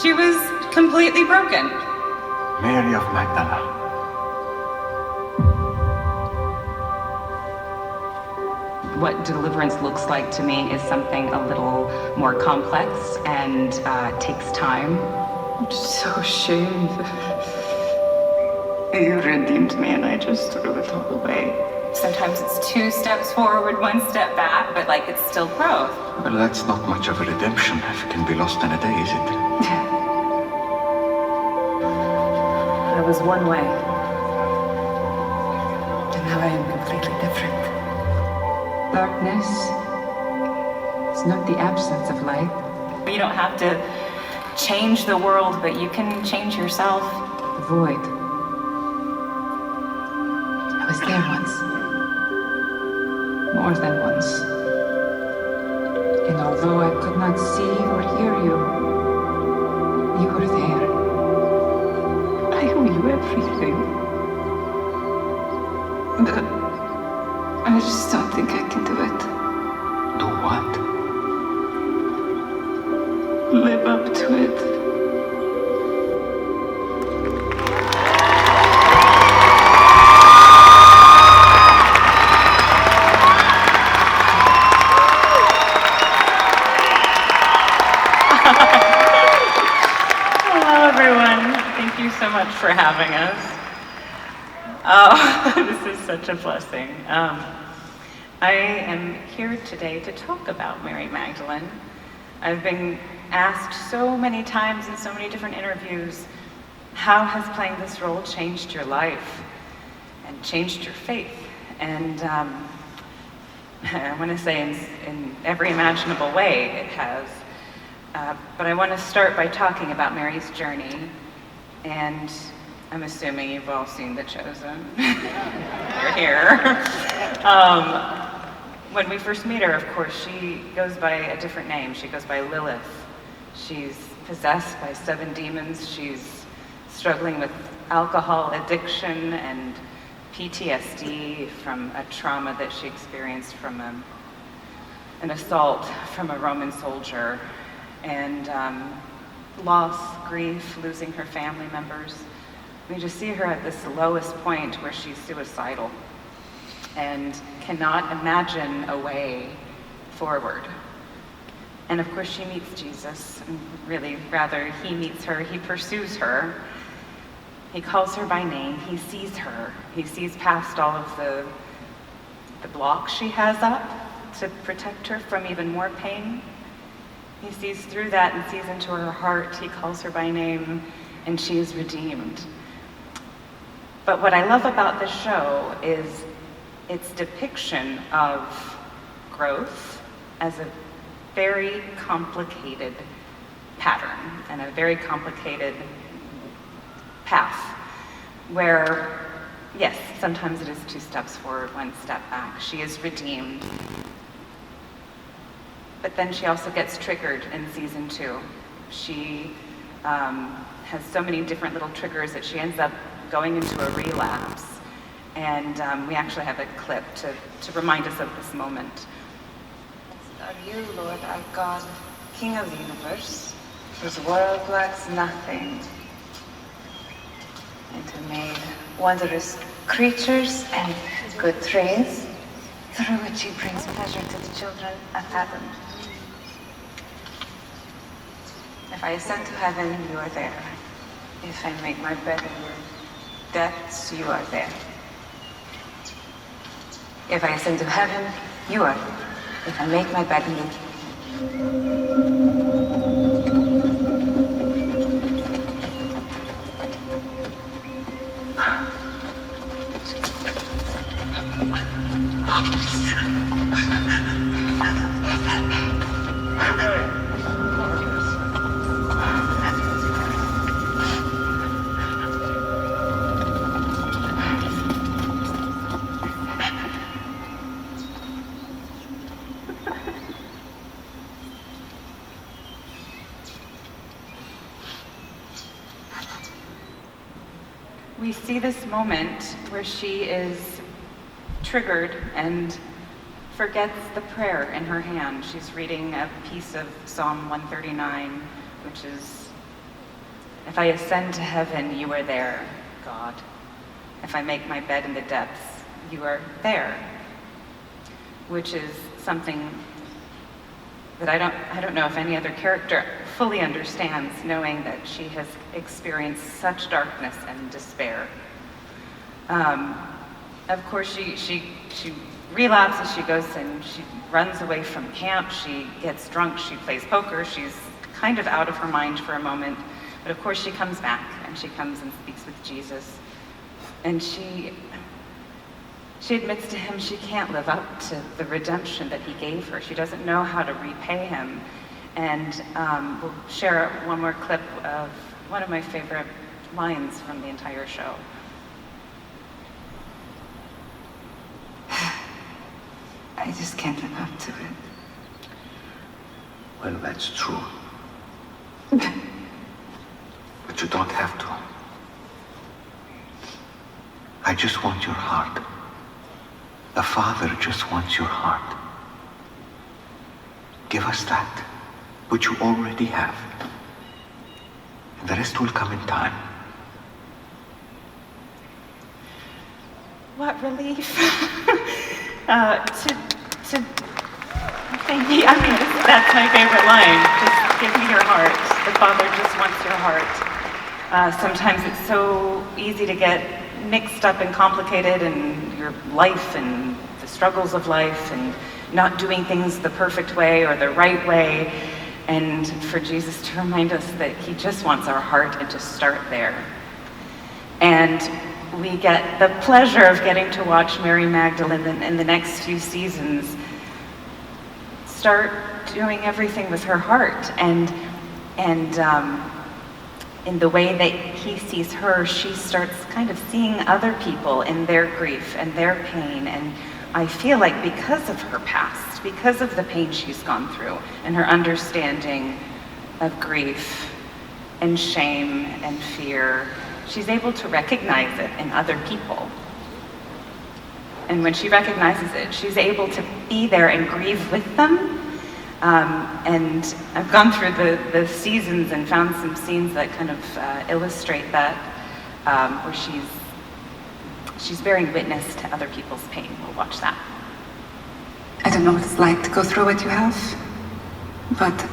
She was completely broken. Mary of Magdala. What deliverance looks like to me is something a little more complex and takes time. I'm so ashamed. You redeemed me and I just threw it all away. Sometimes it's 2 steps forward, 1 step back, but like it's still growth. Well, that's not much of a redemption if it can be lost in a day, is it? I was one way. And now I am completely different. Darkness is not the absence of light. You don't have to change the world, but you can change yourself. The void. I was there once. More than once. And although I could not see or hear you, you were there. I owe you everything. But I just don't think I can do it. Do what? Live up to it. Hello, everyone. Thank you so much for having us. Oh, this is such a blessing. I am here today to talk about Mary Magdalene. I've been asked so many times in so many different interviews, how has playing this role changed your life and changed your faith? And I want to say in every imaginable way it has. But I want to start by talking about Mary's journey. And I'm assuming you've all seen The Chosen. You're here. When we first meet her, of course, she goes by a different name. She goes by Lilith. She's possessed by 7 demons. She's struggling with alcohol addiction and PTSD from a trauma that she experienced from an assault from a Roman soldier, and loss, grief, losing her family members. We just see her at this lowest point where she's suicidal and cannot imagine a way forward. And of course she meets Jesus, and really rather he meets her, he pursues her. He calls her by name, he sees her. He sees past all of the blocks she has up to protect her from even more pain. He sees through that and sees into her heart. He calls her by name, and she is redeemed. But what I love about this show is its depiction of growth as a very complicated pattern and a very complicated path where, yes, sometimes it is 2 steps forward, 1 step back. She is redeemed. But then she also gets triggered in season 2. She has so many different little triggers that she ends up going into a relapse. And we actually have a clip to remind us of this moment. Are you, Lord our God, King of the universe, whose world lacks nothing, and who made wondrous creatures and good trees, through which he brings pleasure to the children of Adam. If I ascend to heaven, you are there. If I make my bed in your depths, you are there. If I ascend to heaven, you are there. If I make my bed in the We see this moment where she is triggered and forgets the prayer in her hand. She's reading a piece of Psalm 139, which is If I ascend to heaven, you are there, God. If I make my bed in the depths, you are there. Which is something that I don't know if any other character fully understands, knowing that she has experienced such darkness and despair. Of course, she relapses, she goes and she runs away from camp, she gets drunk, she plays poker, she's kind of out of her mind for a moment, but of course she comes back and she comes and speaks with Jesus. And she admits to him she can't live up to the redemption that he gave her. She doesn't know how to repay him. And we'll share one more clip of one of my favorite lines from the entire show. I just can't live up to it. Well, that's true. But you don't have to. I just want your heart. A father just wants your heart. Give us that, which you already have. And the rest will come in time. What relief. Thank you. I mean, that's my favorite line. Just give me your heart. The Father just wants your heart. Sometimes it's so easy to get mixed up and complicated in your life and the struggles of life and not doing things the perfect way or the right way. And for Jesus to remind us that he just wants our heart and to start there. And we get the pleasure of getting to watch Mary Magdalene in the next few seasons start doing everything with her heart, and in the way that he sees her, she starts kind of seeing other people in their grief and their pain. And I feel like because of her past, because of the pain she's gone through and her understanding of grief and shame and fear, she's able to recognize it in other people. And when she recognizes it, she's able to be there and grieve with them. And I've gone through the seasons and found some scenes that kind of illustrate that, where she's bearing witness to other people's pain. We'll watch that. I don't know what it's like to go through what you have, but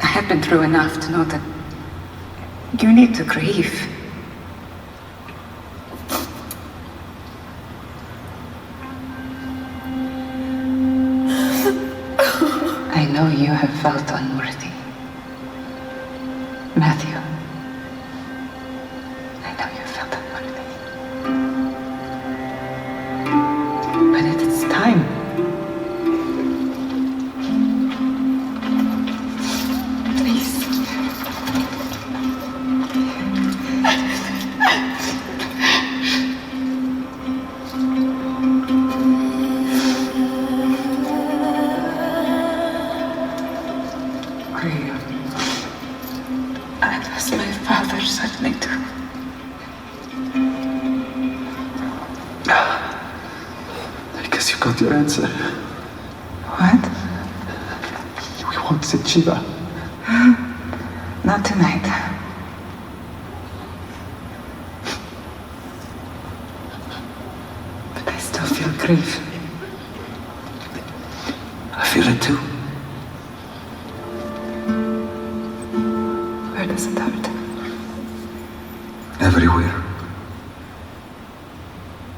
I have been through enough to know that you need to grieve. I know you have felt unworthy. Matthew, I know you felt unworthy. But it is time. Please. I lost my father suddenly too. I guess you got your answer. What? We won't see Shiva. Not tonight. But I still feel grief. I feel it too. Where does it hurt? Everywhere.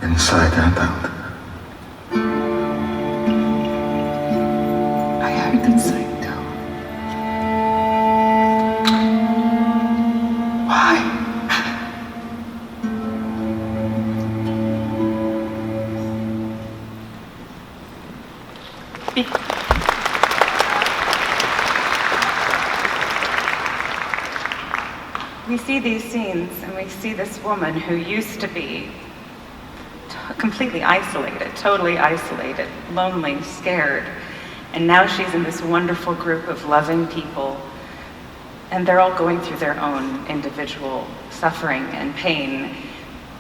Inside and out. I hurt inside too. Why? We see these scenes and we see this woman who used to be completely isolated, totally isolated, lonely, scared. And now she's in this wonderful group of loving people, and they're all going through their own individual suffering and pain.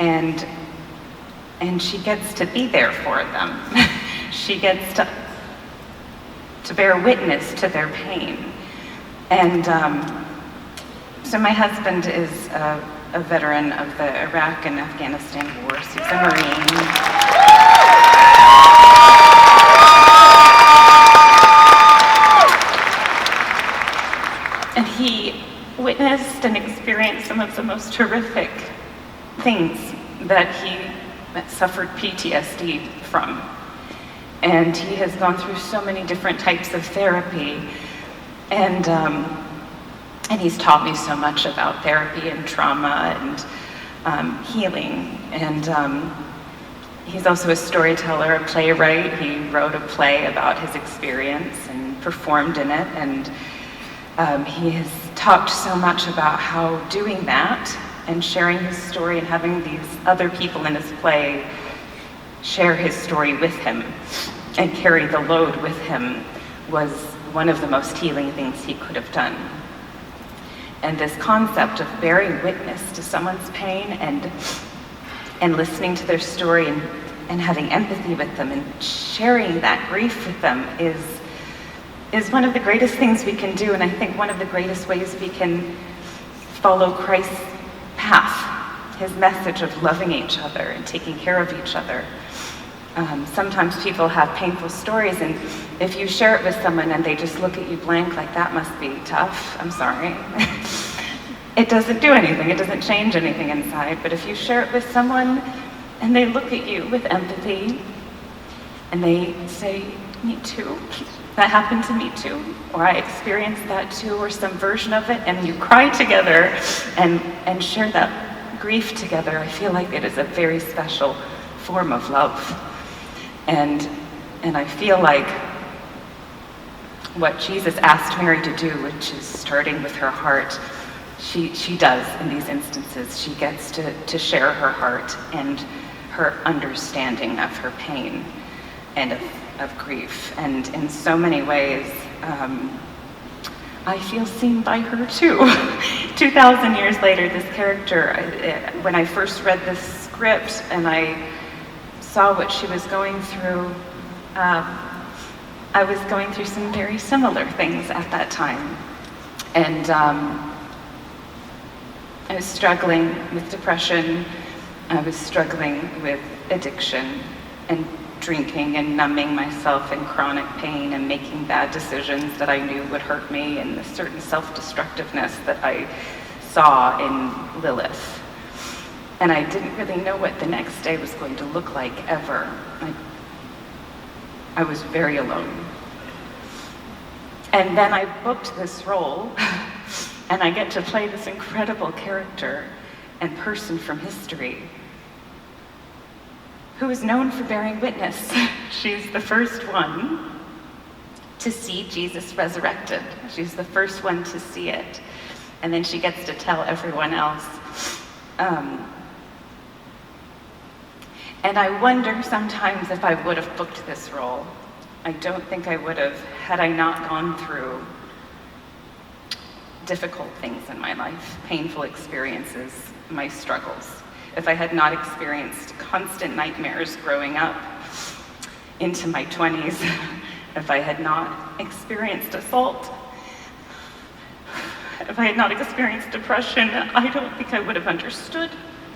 And she gets to be there for them. She gets to bear witness to their pain. And So my husband is a veteran of the Iraq and Afghanistan wars. He's a Marine. And he witnessed and experienced some of the most horrific things that he suffered PTSD from. And he has gone through so many different types of therapy. And he's taught me so much about therapy and trauma and healing. And he's also a storyteller, a playwright. He wrote a play about his experience and performed in it. And he has talked so much about how doing that and sharing his story and having these other people in his play share his story with him and carry the load with him was one of the most healing things he could have done. And this concept of bearing witness to someone's pain and listening to their story and having empathy with them and sharing that grief with them is one of the greatest things we can do, and I think one of the greatest ways we can follow Christ's path, his message of loving each other and taking care of each other. Sometimes people have painful stories, and if you share it with someone and they just look at you blank like that must be tough, I'm sorry. It doesn't do anything, it doesn't change anything inside, but if you share it with someone and they look at you with empathy and they say, me too, that happened to me too, or I experienced that too, or some version of it, and you cry together and share that grief together, I feel like it is a very special form of love. And I feel like what Jesus asked Mary to do, which is starting with her heart, she does in these instances. She gets to share her heart and her understanding of her pain and of grief. And in so many ways, I feel seen by her too. 2,000 years later, this character, when I first read this script and I saw what she was going through, I was going through some very similar things at that time. And I was struggling with depression, I was struggling with addiction and drinking and numbing myself in chronic pain and making bad decisions that I knew would hurt me, and a certain self-destructiveness that I saw in Lilith. And I didn't really know what the next day was going to look like ever. I was very alone. And then I booked this role, and I get to play this incredible character and person from history who is known for bearing witness. She's the first one to see Jesus resurrected. She's the first one to see it. And then she gets to tell everyone else. And I wonder sometimes if I would have booked this role. I don't think I would have, had I not gone through difficult things in my life, painful experiences, my struggles. If I had not experienced constant nightmares growing up into my 20s, if I had not experienced assault, if I had not experienced depression, I don't think I would have understood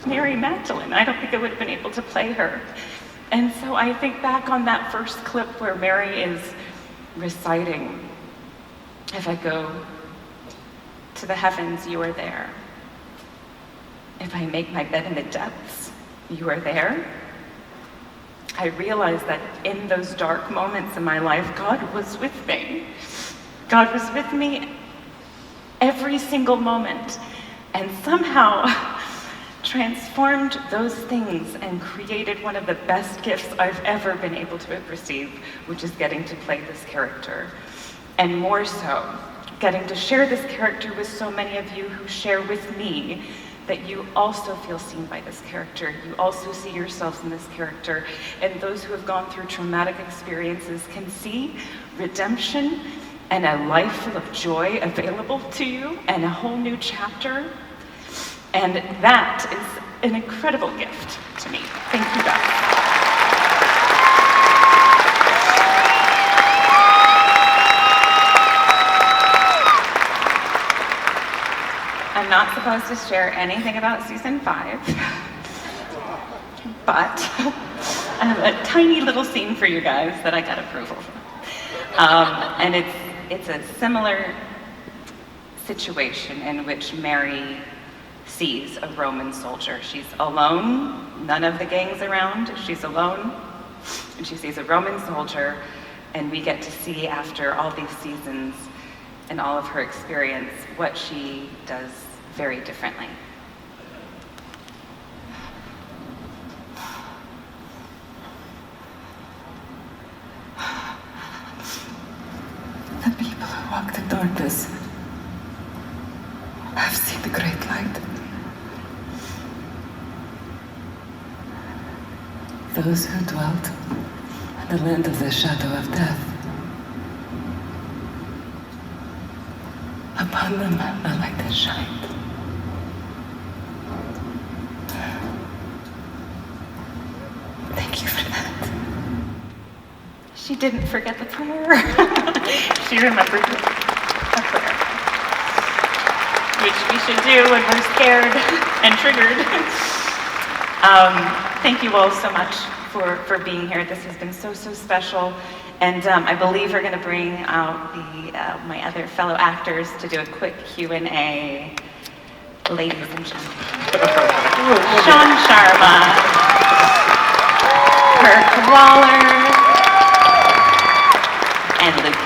Mary Magdalene. I don't think I would have been able to play her. And so I think back on that first clip where Mary is reciting, if I go to the heavens, you are there. If I make my bed in the depths, you are there. I realized that in those dark moments in my life, God was with me. God was with me every single moment, and somehow transformed those things and created one of the best gifts I've ever been able to have received, which is getting to play this character. And more so, getting to share this character with so many of you who share with me that you also feel seen by this character. You also see yourselves in this character. And those who have gone through traumatic experiences can see redemption and a life full of joy available to you and a whole new chapter. And that is an incredible gift to me. Thank you, guys. I'm not supposed to share anything about season 5, but I have a tiny little scene for you guys that I got approval for. And it's a similar situation in which Mary sees a Roman soldier. She's alone, none of the gang's around, she's alone, and she sees a Roman soldier, and we get to see after all these seasons and all of her experience what she does very differently. The people who walked in darkness have seen the great light. Those who dwelt in the land of the shadow of death, upon them a light has shined. Thank you for that. She didn't forget the prayer. She remembered a prayer, which we should do when we're scared and triggered. Thank you all so much for being here. This has been so special. And I believe we're going to bring out my other fellow actors to do a quick Q&A. Ladies and gentlemen. Sean Sharma, Kirk Waller, and Luke